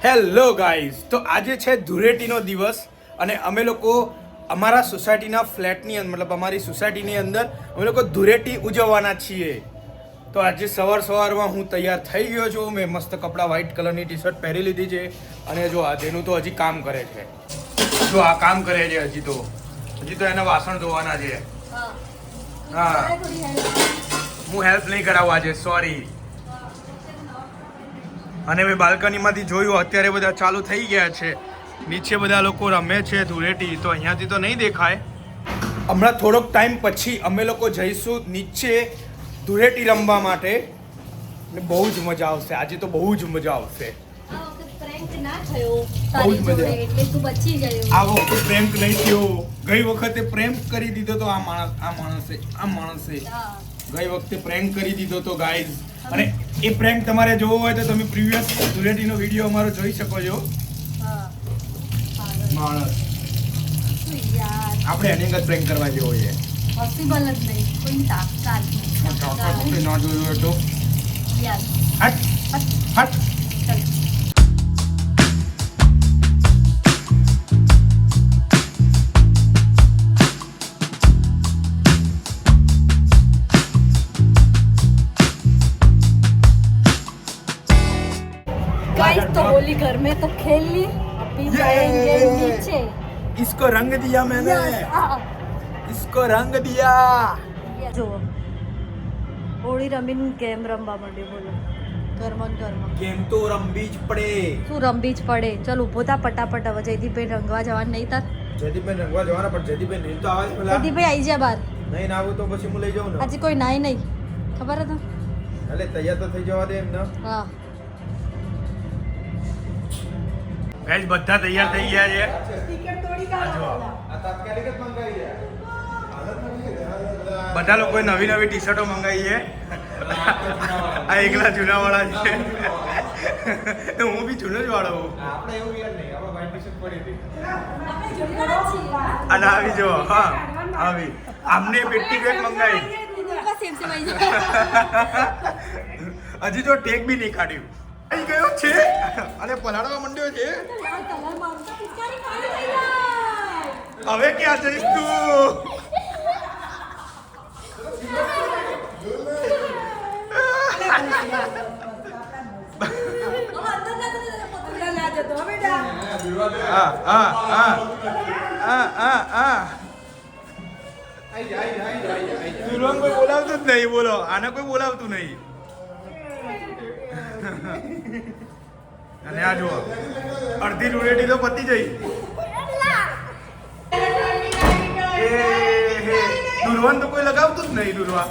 Hello guys, તો આજે છે ધૂળેટીનો દિવસ અને અમે લોકો અમારા સોસાયટીના ફ્લેટની અંદર મતલબ અમારી સોસાયટીની અંદર અમે લોકો ધૂળેટી ઉજવવાના છીએ. તો આજે સવારમાં હું તૈયાર થઈ ગયો છું. મેં મસ્ત કપડાં વ્હાઇટ કલરની ટી શર્ટ પહેરી લીધી છે અને જો આજેનું તો હજી કામ કરે છે. જો આ કામ કરે છે હજી તો એના વાસણ ધોવાના છે. હા, હું હેલ્પ નહીં કરાવું આજે, સોરી. અને મેં બાલ્કનીમાંથી જોયું અત્યારે બધા ચાલુ થઈ ગયા છે. નીચે બધા લોકો રમે છે ધૂળેટી, તો અહીંયાથી તો નહીં દેખાય. હમણાં થોડોક ટાઈમ પછી અમે લોકો જઈશું નીચે ધૂળેટી રમવા માટે. ને બહુ જ મજા આવશે આજે, તો બહુ જ મજા આવશે. આ વખતે પ્રેન્ક નહીં થયો. ગઈ વખતે પ્રેન્ક કરી દીધો તો આ માણસે ગઈ વખતે પ્રેન્ક કરી દીધો તો ગાઈઝ. અને એ પ્રેન્ક તમારે જોવો હોય તો તમે પ્રીવિયસ ધૂળેટીનો વિડીયો અમારો જોઈ શકો છો. માણસ આપણે એની અંગત પ્રેન્ક કરવા જેવો છે. પોસિબલ જ નહીં, કોઈ તાકાત નહીં. ના જોયું તો હટ હટ. गाइस तो बोली घर में तो खेल ली, अभी जाएंगे नीचे. इसको रंग दिया मैंने, इसको रंग दिया. જો હોળી રમીને ગેમ રમવા માંડ્યો. બોલો ઘરમાં ગેમ તો રમવી જ પડે. શું રમવી જ પડે? ચલ ઊભો થા ફટાફટ. હવે જયદીપભાઈ રંગવા જવાનું નહીં તાર? જયદીપભાઈ રંગવા જવાના, પણ જયદીપભાઈ નહીં તો આવે પેલા. જયદીપભાઈ આવી જા બહાર. નહીં ના આવું તો પછી હું લઈ જાઉં ને. આજે કોઈ નાય નહીં, ખબર હતા? એટલે તૈયાર તો થઈ જવા દે એમ ને. હા ગાઈસ બધા તૈયાર થઈ ગયા છે. ટિકિટ તોડી કાઢો. આ તાત્કાલિક જ મંગાવી છે. બધા લોકોએ નવી ટી શર્ટો મંગાવી છે. આ એકલા જૂનાવાળા છે. હું બી જૂનો જ વાળો હું. આપણે એવું યાર નહીં, આપણે વ્હાઈટ ટી શર્ટ પડી હતી. અને આવી જો, હા આવી આમને પેટી બેગ મંગાવી. હજી તો ટેગ બી નહીં કાઢ્યું. આવી ગયો છે અને પલાળવા માંડ્યો છે. હવે ક્યાં જઈશ તું? કોઈ બોલાવતું જ નહીં. બોલો, આને કોઈ બોલાવતું નહીં. અને આ જુઓ અડધી ધૂળેટી તો પતી જઈ. દુર્વાન તો કોઈ લગાવતું જ નહીં. દુર્વા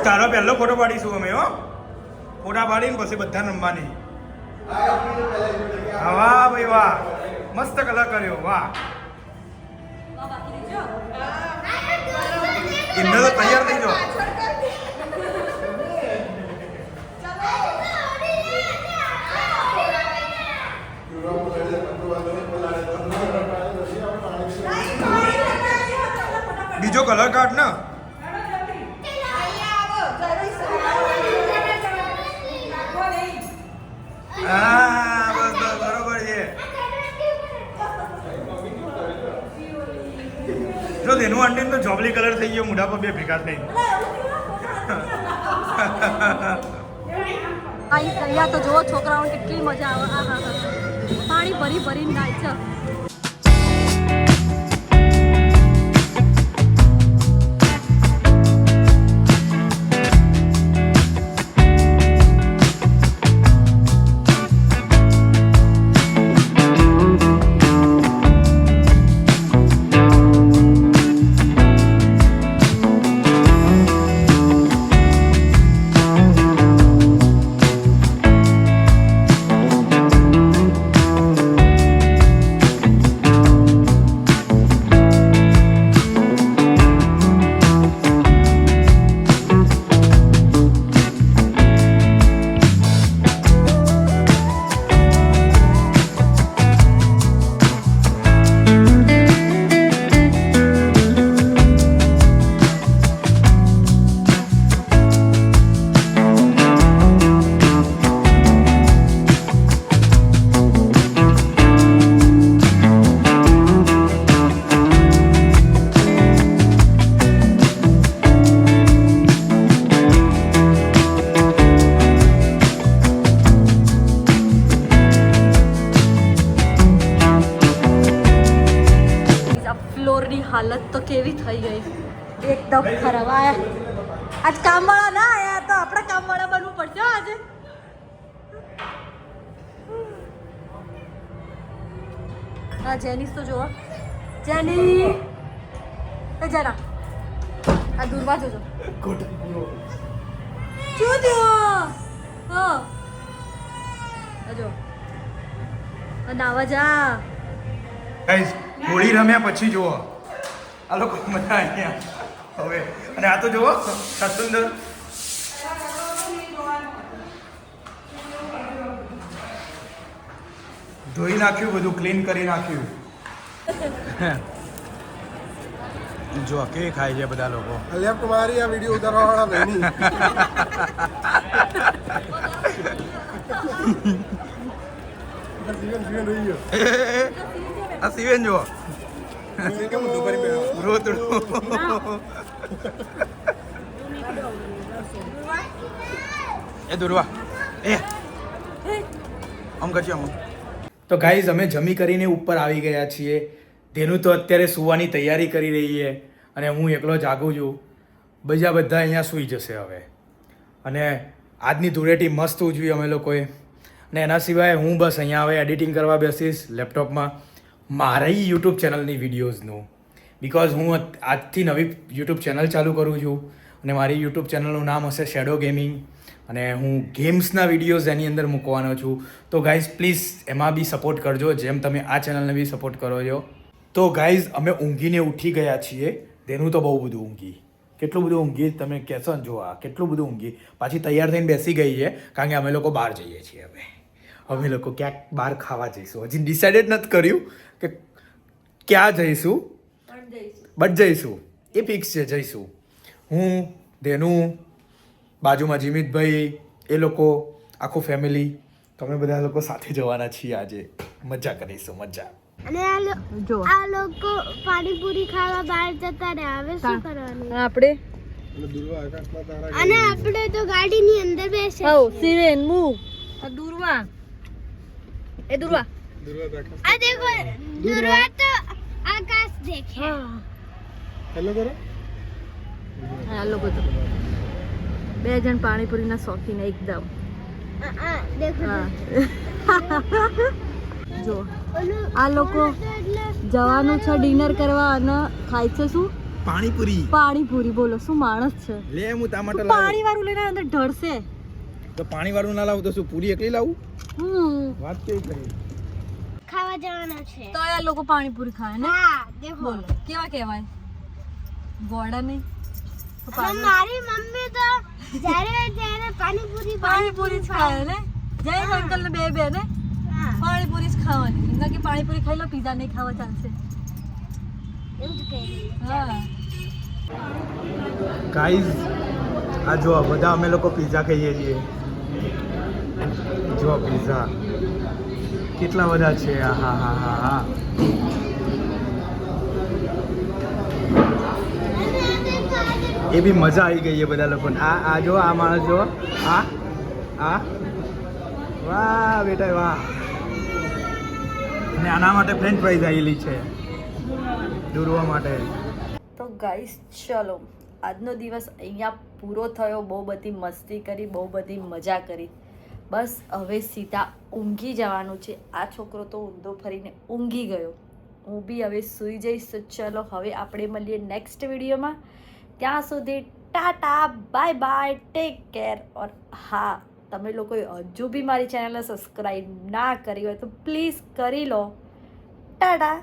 તારો પહેલો ફોટો પાડીશું અમે. હો, ફોટા પાડીને પછી બધા રમવાની. વાહ ભાઈ વાહ, મસ્ત કલર કર્યો. વાહ, એમને તો તૈયાર થઈ જાઓ. બીજો કલર કાઢ ને. હા બસ બસ બરોબર છે. જો તેનું આંટી તો જોબલી કલર થઈ ગયો મોઢા પર બે ભેગા થઈ. અહીંયા તો જુઓ છોકરાઓને કેટલી મજા આવે. પાણી ભરીને નાય છે. હાલત તો કેવી થઈ ગઈ એકદમ ખરાબ આયા આજ કામવાળા ના આયા તો આપણે કામવાળા બનવું પડશે હો આજે હા જેનીસ તો જોવો જેની એ જરા આ દૂરમાં જોજો જોજો હા જો નાવા જા ગાઈસ હોળી રમ્યા પછી જુઓ આ લોકો મજા અહીંયા હવે અને આ તો જુઓ સુંદર ધોઈ નાખ્યું બધું ક્લીન કરી નાખ્યું જો કે ખાય છે બધા લોકો લેફ્ટ મારી આ વિડિયો ઉતારવા વાળા બહેની જીવન જીવન રહી ગયો આ સિવેન જો કેમ દુપારી બેહો રોતડું એ દુરવા એ આમ કરજો આમ તો ગાઈઝ અમે જમી કરીને ઉપર આવી ગયા છીએ તેનું તો અત્યારે સૂવાની તૈયારી કરી રહી છે અને હું એકલો જાગું છું બીજા બધા અહીંયા સૂઈ જશે હવે અને આજની ધૂળેટી મસ્ત ઉજવી અમે લોકોએ અને એના સિવાય હું બસ અહીંયા હવે એડિટિંગ કરવા બેસીશ લેપટોપમાં મારી યુટ્યુબ ચેનલની વિડીયોઝનું બિકોઝ હું આજથી નવી યુટ્યુબ ચેનલ ચાલુ કરું છું અને મારી યુટ્યુબ ચેનલનું નામ હશે શેડો ગેમિંગ અને હું ગેમ્સના વિડીયોઝ એની અંદર મૂકવાનો છું તો ગાઈઝ પ્લીઝ એમાં બી સપોર્ટ કરજો જેમ તમે આ ચેનલને બી સપોર્ટ કરો છો તો ગાઈઝ અમે ઊંઘીને ઉઠી ગયા છીએ તેનું તો બહુ બધું ઊંઘી કેટલું બધું ઊંઘી તમે કહેશો ને જો આ કેટલું બધું ઊંઘી પાછી તૈયાર થઈને બેસી ગઈ છે કારણ કે અમે લોકો બહાર જઈએ છીએ હવે અમે લોકો ક્યાંક બહાર ખાવા જઈશું હજી ડિસાઇડેડ નથી કર્યું કે ક્યાં જઈશું બટ જઈશું એ ફિક્સ છે જઈશું હું ધેનું બાજુમાં જીમિતભાઈ એ લોકો આખું ફેમિલી તો અમે બધા લોકો સાથે જવાના છીએ આજે મજા કરીશું મજા અને આ લોકો પાણીપુરી ખાવા બહાર જતા રહે હવે શું કરવાનું આપણે અને દુર્વા આકાશમાં તારા અને આપણે તો ગાડીની અંદર બેસે હો સિરેન મૂવ દૂરવા એ દૂરવા દુર્વા આકાશ આ દેખો દુર્વા તો આકાશ દેખે હેલો કરો આ લોકો તો બે જણ પાણીપુરીના શોખીન એકદમ દેખો હા જો આ લોકો જવાનું છે ડિનર કરવા અને ખાય છે શું પાણીપુરી પાણીપુરી બોલો શું માણસ છે લે હું ટમાટર પાણી વાળું લઈને અંદર ઢળશે તો પાણી વાળું ના લાવું તો શું પૂરી એકલી લાવું વાત કેવી કરી ખાવા જવાના છે તો આ લોકો પાણીપુરી ખાય ને હા દેખો બોલો કેવા કહેવાય ગોડા નહીં તો અને મારી મમ્મી તો જ્યારે પાણીપુરી પાણીપુરી જ ખાય ને જય અંકલ ને બે ને હા પાણીપુરી જ ખાવાની એમના કે પાણીપુરી ખાઈ લો પીઝા નહીં ખાવા ચાલશે એવું જ કહી હા ગાઈઝ આ જો બધા અમે લોકો પિઝા ખાઈએ છીએ જો પિઝા કેટલા બધા છે હા હા હા હા હા એ બી મજા આવી ગઈ છે બધા લોકોને આ જો આ માણસ જો આ વાહ બેટા વાહ અને આના માટે ફ્રેન્ચ ફ્રાઈઝ આવેલી છે દોરવા માટે તો ગાઈસ ચલો આજનો દિવસ અહીંયા પૂરો થયો બહુ બધી મસ્તી કરી બહુ બધી મજા કરી બસ હવે સીધા ઊંઘી જવાનું છે આ છોકરો તો ઊંધો ફરીને ઊંઘી ગયો હું બી હવે સૂઈ જઈશ તો ચલો હવે આપણે મળીએ નેક્સ્ટ વિડીયોમાં ત્યાં સુધી tata bye bye take care ઓર હા તમે લોકોએ હજુ બી મારી ચેનલને સબસ્ક્રાઈબ ના કરી હોય તો પ્લીઝ કરી લો ટાટા